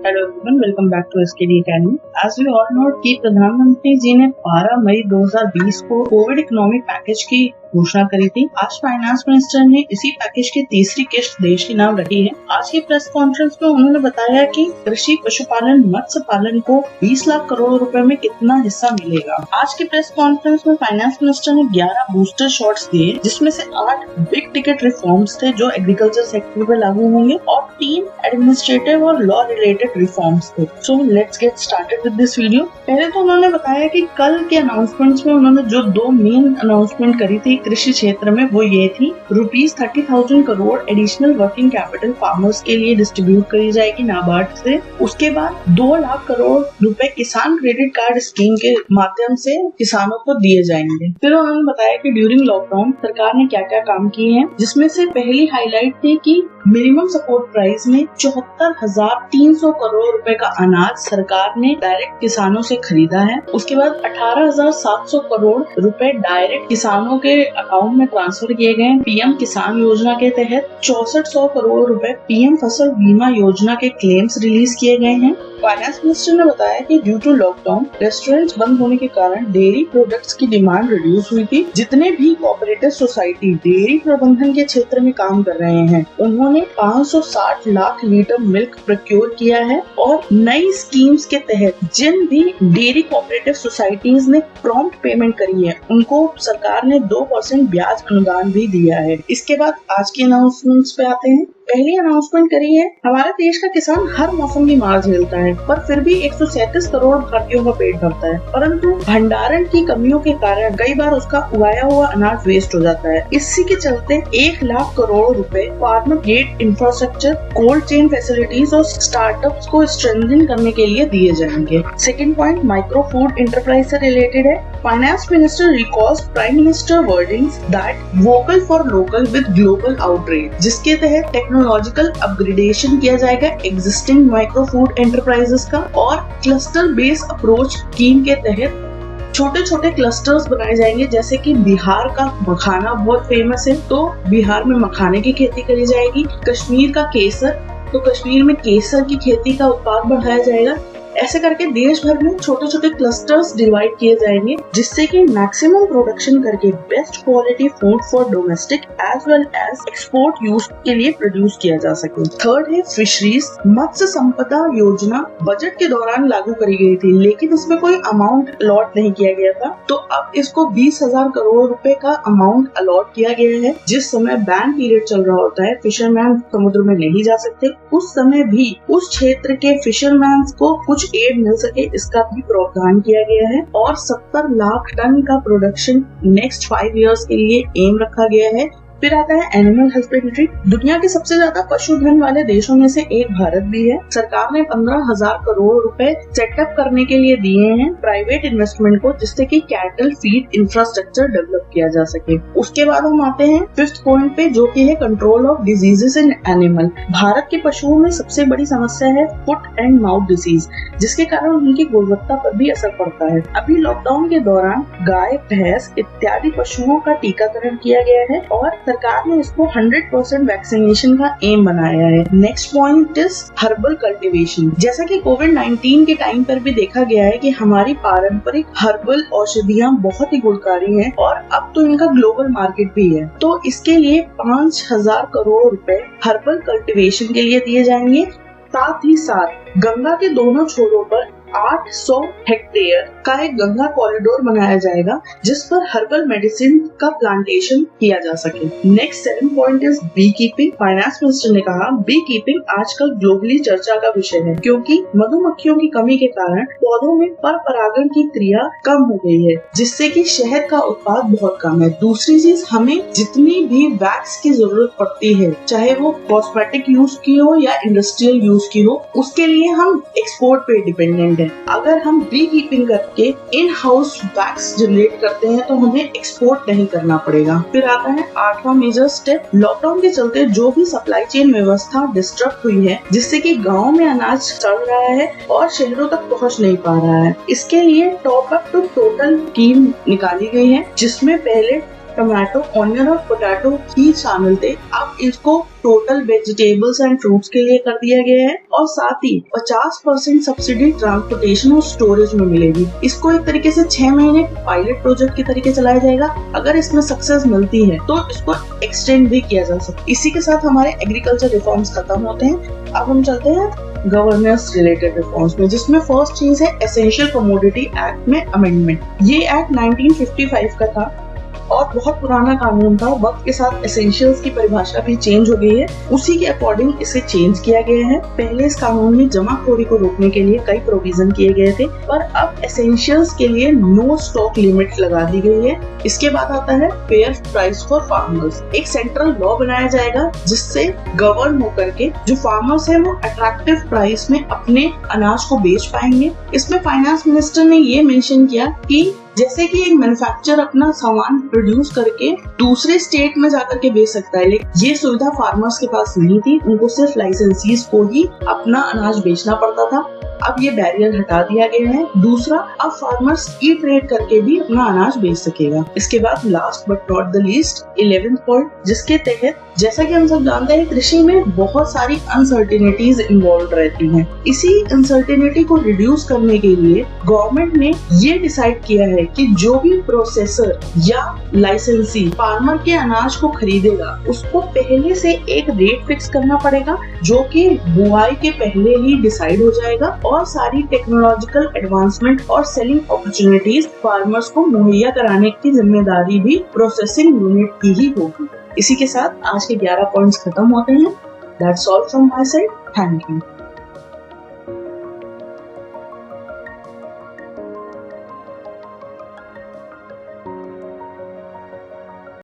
Hello everyone, welcome back to SKD academy. As we all know कि प्रधानमंत्री जी ने 12 मई 2020 को कोविड इकोनॉमिक पैकेज की घोषणा करी थी। आज फाइनेंस मिनिस्टर ने इसी पैकेज की तीसरी किश्त देश के नाम रखी है। आज की प्रेस कॉन्फ्रेंस में उन्होंने बताया कि कृषि, पशुपालन, मत्स्य पालन को 20 लाख करोड़ रुपए में कितना हिस्सा मिलेगा। आज की प्रेस कॉन्फ्रेंस में फाइनेंस मिनिस्टर ने 11 बूस्टर शॉट्स दिए, जिसमें से 8 बिग टिकट रिफॉर्म्स थे जो एग्रीकल्चर सेक्टर पे लागू होंगे और 3 एडमिनिस्ट्रेटिव और लॉ रिलेटेड रिफॉर्म्स थे। So let's get started with this video. पहले तो उन्होंने बताया कि कल के अनाउंसमेंट्स में उन्होंने जो 2 मेन अनाउंसमेंट करी थी कृषि क्षेत्र में, वो ये थी ₹30,000 crore additional working capital farmers के लिए डिस्ट्रीब्यूट करी जाएगी नाबार्ड से। उसके बाद 2 लाख करोड़ रुपए किसान क्रेडिट कार्ड स्कीम के माध्यम से किसानों को दिए जाएंगे। फिर उन्होंने बताया कि ड्यूरिंग लॉकडाउन सरकार ने क्या क्या काम किए हैं, जिसमें से पहली हाईलाइट थी कि मिनिमम सपोर्ट प्राइस में 74,300 करोड़ रुपए का अनाज सरकार ने डायरेक्ट किसानों से खरीदा है। उसके बाद 18,700 करोड़ रुपए डायरेक्ट किसानों के अकाउंट में ट्रांसफर किए गए। पीएम किसान योजना के तहत 6400 करोड़ रुपए पीएम फसल बीमा योजना के क्लेम्स रिलीज किए गए हैं। फाइनेंस मिनिस्टर ने बताया कि ड्यू टू लॉकडाउन रेस्टोरेंट्स बंद होने के कारण डेयरी प्रोडक्ट्स की डिमांड रिड्यूस हुई थी। जितने भी कोऑपरेटिव सोसाइटी डेयरी प्रबंधन के क्षेत्र में काम कर रहे हैं, उन्होंने 560 लाख लीटर मिल्क प्रोक्योर किया है और नई स्कीम्स के तहत जिन भी डेयरी कोऑपरेटिव सोसाइटीज ने प्रॉम्प्ट पेमेंट करी है, उनको सरकार ने 2% ब्याज अनुदान भी दिया है। इसके बाद आज के अनाउंसमेंट्स पे आते हैं। पहली अनाउंसमेंट करी है, हमारे देश का किसान हर मौसम की मार झेलता है, पर फिर भी 137 करोड़ भारतीयों का पेट भरता है, परंतु भंडारण की कमियों के कारण कई बार उसका उगाया हुआ अनाज वेस्ट हो जाता है। इसी के चलते 1 लाख करोड़ रुपए farmer get infrastructure, cold chain facilities और स्टार्टअप्स को स्ट्रेंथन करने के लिए दिए जाएंगे। Second point micro food enterprise से रिलेटेड है। Finance minister recalls prime minister wordings that vocal for local with global outreach, जिसके तहत टेक्नोलॉजिकल अपग्रेडेशन किया जाएगा एग्जिस्टिंग माइक्रो फूड एंटरप्राइजेस का और क्लस्टर बेस्ड अप्रोच स्कीम के तहत छोटे छोटे क्लस्टर्स बनाए जाएंगे। जैसे कि बिहार का मखाना बहुत फेमस है, तो बिहार में मखाने की खेती करी जाएगी। कश्मीर का केसर, तो कश्मीर में केसर की खेती का उत्पाद बढ़ाया जाएगा। ऐसे करके देश भर में छोटे छोटे क्लस्टर्स डिवाइड किए जाएंगे, जिससे कि मैक्सिमम प्रोडक्शन करके best quality food for domestic as well as export use के लिए प्रोड्यूस किया जा सके। थर्ड है फिशरीज। मत्स्य संपदा योजना बजट के दौरान लागू करी गई थी, लेकिन इसमें कोई अमाउंट अलॉट नहीं किया गया था, तो अब इसको 20,000 करोड़ रुपए का अमाउंट अलॉट किया गया है। जिस समय बैन पीरियड चल रहा होता है, फिशरमैन समुद्र में नहीं जा सकते, उस समय भी उस क्षेत्र के फिशरमैन को कुछ एड मिल सके, इसका भी प्रावधान किया गया है। और 70 लाख टन का प्रोडक्शन नेक्स्ट 5 इयर्स के लिए एम रखा गया है। फिर आता है एनिमल हस्बेंड्री। दुनिया के सबसे ज्यादा पशुधन वाले देशों में से एक भारत भी है। सरकार ने 15,000 करोड़ रुपए सेटअप करने के लिए दिए हैं प्राइवेट इन्वेस्टमेंट को, जिससे कि कैटल फीड इंफ्रास्ट्रक्चर डेवलप किया जा सके। उसके बाद हम आते हैं 5th पॉइंट पे, जो कि है control of diseases in animal. Bharat के पशुओं में सबसे बड़ी समस्या है फुट एंड माउथ डिजीज, जिसके कारण उनकी गुणवत्ता पर भी असर पड़ता है। अभी लॉकडाउन के दौरान गाय, भैंस इत्यादि पशुओं का टीकाकरण किया गया है और सरकार ने इसको 100% वैक्सीनेशन का एम बनाया है। Next point is herbal cultivation. जैसा कि कोविड-19 के टाइम पर भी देखा गया है कि हमारी पारंपरिक हर्बल औषधियां बहुत ही गुणकारी हैं और अब तो इनका ग्लोबल मार्केट भी है, तो इसके लिए 5,000 करोड़ रुपए हर्बल कल्टीवेशन के लिए दिए जाएंगे। साथ ही साथ गंगा के दोनों छोरों पर 800 हेक्टेयर का एक गंगा कॉरिडोर बनाया जाएगा, जिस पर हर्बल मेडिसिन का प्लांटेशन किया जा सके। Next 7th point is beekeeping. Finance minister ने कहा बी कीपिंग आजकल ग्लोबली चर्चा का विषय है, क्योंकि मधुमक्खियों की कमी के कारण पौधों में पर परागण की क्रिया कम हो गई है, जिससे कि शहद का उत्पाद बहुत कम है। दूसरी चीज, हमें जितनी भी वैक्स की जरूरत पड़ती है, चाहे वो कॉस्मेटिक यूज की हो या इंडस्ट्रियल यूज की हो, उसके लिए हम एक्सपोर्ट पे डिपेंडेंट है। अगर हम बी कीपिंग करके इन हाउस वैक्स जनरेट करते हैं, तो हमें एक्सपोर्ट नहीं करना पड़ेगा। फिर आता है 8वां मेजर स्टेप। लॉकडाउन के चलते जो भी सप्लाई चेन व्यवस्था डिस्टर्ब हुई है, जिससे कि गांव में अनाज चल रहा है और शहरों तक पहुंच नहीं पा रहा है, इसके लिए top up to total scheme निकाली गई है, जिसमें पहले टमाटो, ऑनियन और पोटैटो ही शामिल थे। अब इसको टोटल वेजिटेबल्स एंड फ्रूट्स के लिए कर दिया गया है और साथ ही 50% सब्सिडी ट्रांसपोर्टेशन और स्टोरेज में मिलेगी। इसको एक तरीके से 6 महीने पायलट प्रोजेक्ट के तरीके चलाया जाएगा। अगर इसमें सक्सेस मिलती है तो इसको एक्सटेंड भी किया जा सकता है। इसी के साथ हमारे एग्रीकल्चर रिफॉर्म्स खत्म होते हैं। अब हम चलते हैं गवर्नेंस रिलेटेड रिफॉर्म्स में, जिसमें फर्स्ट चीज है एसेंशियल कमोडिटी एक्ट में अमेंडमेंट। ये एक्ट 1955 का था और बहुत पुराना कानून था। वक्त के साथ एसेंशियल्स की परिभाषा भी चेंज हो गई है, उसी के अकॉर्डिंग इसे चेंज किया गया है। पहले इस कानून में जमाखोरी को रोकने के लिए कई प्रोविजन किए गए थे, पर अब एसेंशियल्स के लिए नो स्टॉक लिमिट लगा दी गई है। इसके बाद आता है फेयर प्राइस फॉर फार्मर्स। एक सेंट्रल लॉ बनाया जाएगा जिससे गवर्न होकर के जो फार्मर्स है वो अट्रैक्टिव प्राइस में अपने अनाज को बेच पाएंगे। इसमें फाइनेंस मिनिस्टर ने ये मेंशन किया कि जैसे कि एक मैन्युफैक्चरर अपना सामान प्रोड्यूस करके दूसरे स्टेट में जाकर के बेच सकता है, लेकिन ये सुविधा फार्मर्स के पास नहीं थी। उनको सिर्फ लाइसेंसीज को ही अपना अनाज बेचना पड़ता था। अब ये बैरियर हटा दिया गया है। दूसरा, अब फार्मर्स ई ट्रेड करके भी अपना अनाज बेच सकेगा। इसके बाद last but not the least 11th point, जिसके तहत जैसा कि हम सब जानते हैं कृषि में बहुत सारी अनसर्टेनिटीज इन्वॉल्व रहती हैं। इसी अनसर्टेनिटी को रिड्यूस करने के लिए गवर्नमेंट ने ये डिसाइड किया है कि जो भी प्रोसेसर या लाइसेंसी फार्मर के अनाज को खरीदेगा उसको पहले से एक रेट फिक्स करना पड़ेगा, जो कि बुआई के पहले ही डिसाइड हो जाएगा और सारी टेक्नोलॉजिकल एडवांसमेंट और सेलिंग अपॉर्चुनिटीज फार्मर्स को मुहैया कराने की जिम्मेदारी भी प्रोसेसिंग यूनिट की ही होगी। इसी के साथ आज के 11 पॉइंट्स खत्म होते हैं। That's all from my side. Thank you.